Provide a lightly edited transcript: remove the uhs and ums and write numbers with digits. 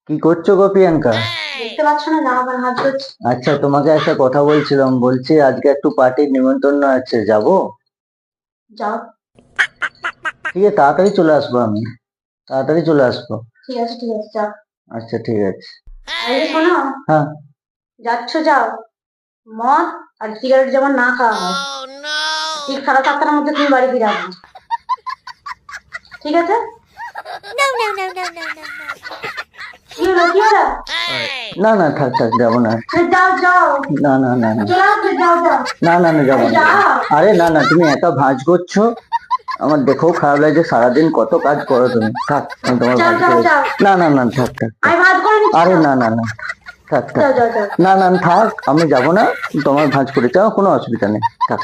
কি করছো গো প্রিয়াঙ্কা? দেখতে পাচ্ছ না জামা প্যান্ট ভাঁজ করছি। আচ্ছা, তোমাকে একটা কথা বলছিলাম, বলছি আজকে একটু পার্টির নিমন্ত্রণ আছে, যাবো? যাও। ঠিক আছে, তাড়াতাড়ি চলে আসবো, আমি তাড়াতাড়ি চলে আসবো। ঠিক আছে ঠিক আছে যাও। আচ্ছা, ঠিক আছে। আর এই যে শোনো, হ্যাঁ। যাচ্ছ যাও, মদ আর সিগারেট যেমন না খাওয়া হয়। ঠিক 7:30টার মধ্যে তুমি বাড়ি ফিরে আসবে, ঠিক আছে? কি হলো কি হলো? না না, থাক থাক, যাবো না। যাও যাও, না না না না। চলে আসবে, যাও যাও। না না না, যাবো আরে না। যাও। আরে না না, তুমি একা ভাঁজ করছো, আমার দেখেও খারাপ লাগছে, সারাদিন কত কাজ করো তুমি। থাক, আমি তোমার যাও ভাঁজ যাও করে। যাও, না না না, থাক থাক থাক। আমি ভাঁজ করে নিচ্ছি। আরে যাও না না না, থাক থাক। যাও যাও যাও। না না, থাক, আমি যাবো না। তোমার ভাঁজ করে চাও, কোনো অসুবিধা নেই, থাক।